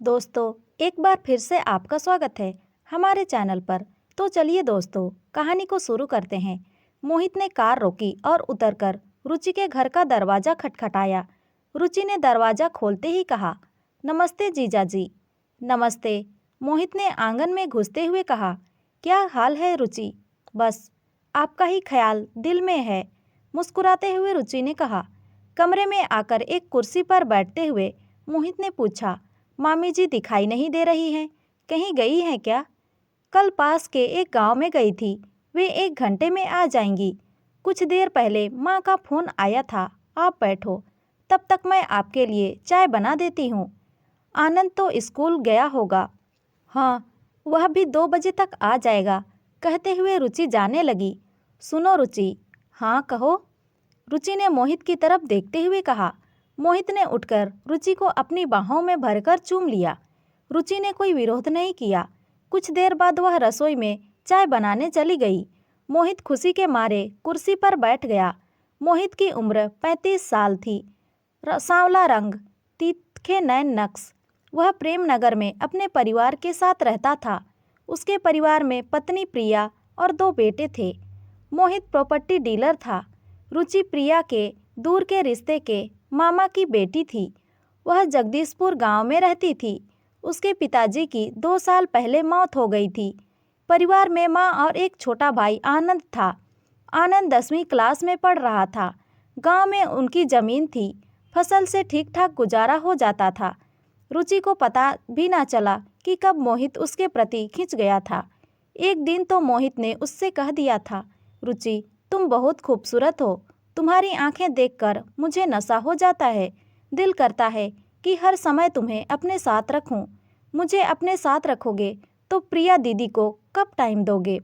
दोस्तों, एक बार फिर से आपका स्वागत है हमारे चैनल पर। तो चलिए दोस्तों, कहानी को शुरू करते हैं। मोहित ने कार रोकी और उतरकर रुचि के घर का दरवाजा खटखटाया। रुचि ने दरवाजा खोलते ही कहा, नमस्ते जीजा जी। नमस्ते, मोहित ने आंगन में घुसते हुए कहा। क्या हाल है रुचि? बस आपका ही ख्याल दिल में है, मुस्कुराते हुए रुचि ने कहा। कमरे में आकर एक कुर्सी पर बैठते हुए मोहित ने पूछा, मामी जी दिखाई नहीं दे रही हैं, कहीं गई हैं क्या? कल पास के एक गांव में गई थी, वे 1 घंटे में आ जाएंगी। कुछ देर पहले माँ का फ़ोन आया था, आप बैठो, तब तक मैं आपके लिए चाय बना देती हूँ। आनंद तो स्कूल गया होगा। हाँ, वह भी 2 बजे तक आ जाएगा, कहते हुए रुचि जाने लगी। सुनो रुचि। हाँ कहो, रुचि ने मोहित की तरफ देखते हुए कहा। मोहित ने उठकर रुचि को अपनी बाहों में भरकर चूम लिया। रुचि ने कोई विरोध नहीं किया। कुछ देर बाद वह रसोई में चाय बनाने चली गई। मोहित खुशी के मारे कुर्सी पर बैठ गया। मोहित की उम्र 35 साल थी। सांवला रंग, तीखे नैन नक्श। वह प्रेम नगर में अपने परिवार के साथ रहता था। उसके परिवार में पत्नी प्रिया और 2 बेटे थे। मोहित प्रॉपर्टी डीलर था। रुचि प्रिया के दूर के रिश्ते के मामा की बेटी थी। वह जगदीशपुर गांव में रहती थी। उसके पिताजी की 2 साल पहले मौत हो गई थी। परिवार में माँ और एक छोटा भाई आनंद था। आनंद 10वीं क्लास में पढ़ रहा था। गांव में उनकी ज़मीन थी, फसल से ठीक ठाक गुजारा हो जाता था। रुचि को पता भी ना चला कि कब मोहित उसके प्रति खिंच गया था। एक दिन तो मोहित ने उससे कह दिया था, रुचि तुम बहुत खूबसूरत हो, तुम्हारी आंखें देखकर मुझे नशा हो जाता है। दिल करता है कि हर समय तुम्हें अपने साथ रखूं। मुझे अपने साथ रखोगे तो प्रिया दीदी को कब टाइम दोगे?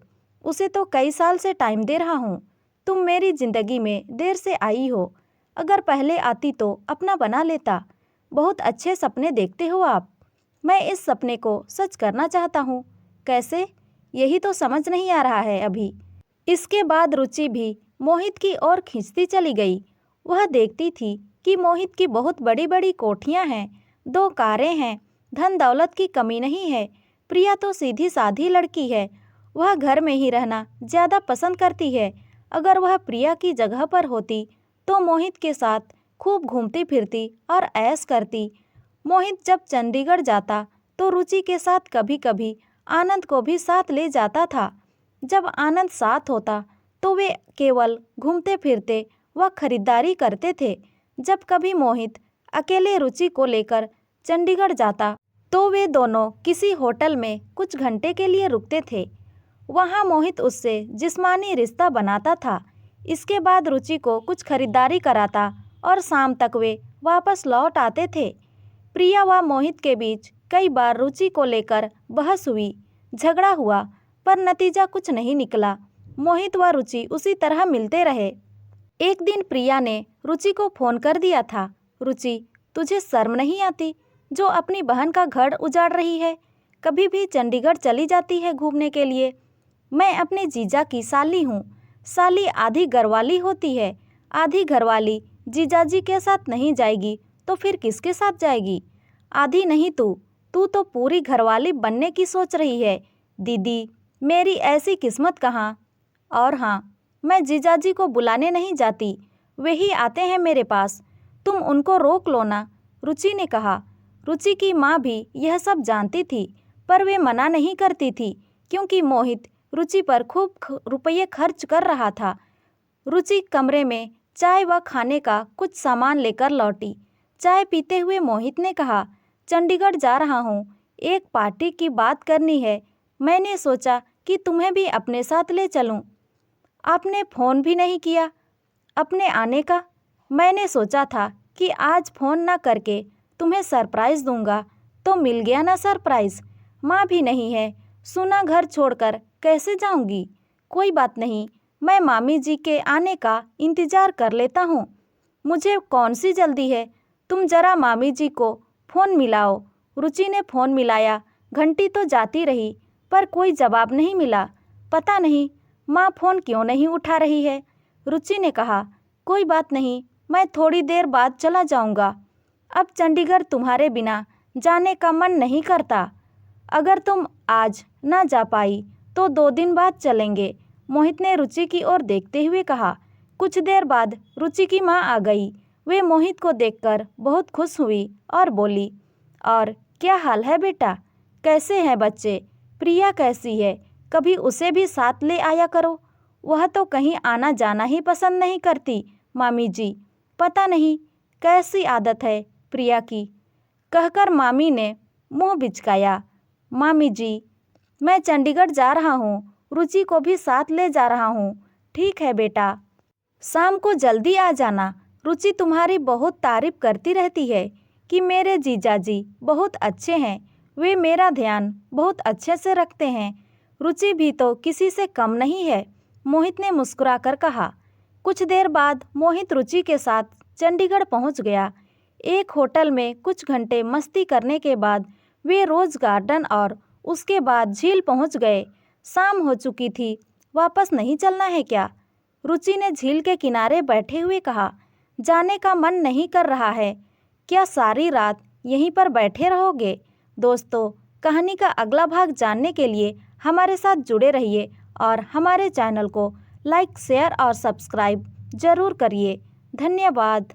उसे तो कई साल से टाइम दे रहा हूँ। तुम मेरी ज़िंदगी में देर से आई हो, अगर पहले आती तो अपना बना लेता। बहुत अच्छे सपने देखते हो आप। मैं इस सपने को सच करना चाहता हूँ। कैसे? यही तो समझ नहीं आ रहा है अभी। इसके बाद रुचि भी मोहित की ओर खींचती चली गई। वह देखती थी कि मोहित की बहुत बड़ी बड़ी कोठियाँ हैं, 2 कारें हैं, धन दौलत की कमी नहीं है। प्रिया तो सीधी साधी लड़की है, वह घर में ही रहना ज़्यादा पसंद करती है। अगर वह प्रिया की जगह पर होती तो मोहित के साथ खूब घूमती फिरती और ऐश करती। मोहित जब चंडीगढ़ जाता तो रुचि के साथ कभी कभी आनंद को भी साथ ले जाता था। जब आनंद साथ होता तो वे केवल घूमते फिरते व खरीदारी करते थे। जब कभी मोहित अकेले रुचि को लेकर चंडीगढ़ जाता तो वे दोनों किसी होटल में कुछ घंटे के लिए रुकते थे। वहाँ मोहित उससे जिस्मानी रिश्ता बनाता था। इसके बाद रुचि को कुछ खरीदारी कराता और शाम तक वे वापस लौट आते थे। प्रिया व मोहित के बीच कई बार रुचि को लेकर बहस हुई, झगड़ा हुआ, पर नतीजा कुछ नहीं निकला। मोहित व रुचि उसी तरह मिलते रहे। एक दिन प्रिया ने रुचि को फ़ोन कर दिया था, रुचि तुझे शर्म नहीं आती जो अपनी बहन का घर उजाड़ रही है? कभी भी चंडीगढ़ चली जाती है घूमने के लिए। मैं अपने जीजा की साली हूँ। साली आधी घरवाली होती है, आधी घरवाली जीजाजी के साथ नहीं जाएगी तो फिर किसके साथ जाएगी? आधी नहीं तू तो पूरी घरवाली बनने की सोच रही है। दीदी, मेरी ऐसी किस्मत कहाँ। और हाँ, मैं जीजाजी को बुलाने नहीं जाती, वे ही आते हैं मेरे पास, तुम उनको रोक लो ना, रुचि ने कहा। रुचि की माँ भी यह सब जानती थी, पर वे मना नहीं करती थी क्योंकि मोहित रुचि पर खूब रुपये खर्च कर रहा था। रुचि कमरे में चाय व खाने का कुछ सामान लेकर लौटी। चाय पीते हुए मोहित ने कहा, चंडीगढ़ जा रहा हूँ, एक पार्टी की बात करनी है। मैंने सोचा कि तुम्हें भी अपने साथ ले चलूँ। आपने फ़ोन भी नहीं किया अपने आने का। मैंने सोचा था कि आज फ़ोन ना करके तुम्हें सरप्राइज़ दूंगा, तो मिल गया ना सरप्राइज़। माँ भी नहीं है, सुना घर छोड़कर कैसे जाऊंगी? कोई बात नहीं, मैं मामी जी के आने का इंतज़ार कर लेता हूँ। मुझे कौन सी जल्दी है, तुम ज़रा मामी जी को फ़ोन मिलाओ। रुचि ने फ़ोन मिलाया, घंटी तो जाती रही पर कोई जवाब नहीं मिला। पता नहीं माँ फ़ोन क्यों नहीं उठा रही है। रुचि ने कहा, कोई बात नहीं, मैं थोड़ी देर बाद चला जाऊँगा। अब चंडीगढ़ तुम्हारे बिना जाने का मन नहीं करता। अगर तुम आज ना जा पाई तो 2 दिन बाद चलेंगे, मोहित ने रुचि की ओर देखते हुए कहा। कुछ देर बाद रुचि की माँ आ गई। वे मोहित को देखकर बहुत खुश हुई और बोली, और क्या हाल है बेटा, कैसे हैं बच्चे? प्रिया कैसी है? कभी उसे भी साथ ले आया करो। वह तो कहीं आना जाना ही पसंद नहीं करती मामी जी, पता नहीं कैसी आदत है प्रिया की, कहकर मामी ने मुंह बिचकाया। मामी जी, मैं चंडीगढ़ जा रहा हूँ, रुचि को भी साथ ले जा रहा हूँ। ठीक है बेटा, शाम को जल्दी आ जाना। रुचि तुम्हारी बहुत तारीफ करती रहती है कि मेरे जीजाजी बहुत अच्छे हैं, वे मेरा ध्यान बहुत अच्छे से रखते हैं। रुचि भी तो किसी से कम नहीं है, मोहित ने मुस्कुराकर कहा। कुछ देर बाद मोहित रुचि के साथ चंडीगढ़ पहुंच गया। एक होटल में कुछ घंटे मस्ती करने के बाद वे रोज गार्डन और उसके बाद झील पहुंच गए। शाम हो चुकी थी, वापस नहीं चलना है क्या? रुचि ने झील के किनारे बैठे हुए कहा। जाने का मन नहीं कर रहा है, क्या सारी रात यहीं पर बैठे रहोगे? दोस्तों, कहानी का अगला भाग जानने के लिए हमारे साथ जुड़े रहिए और हमारे चैनल को लाइक, शेयर और सब्सक्राइब जरूर करिए। धन्यवाद।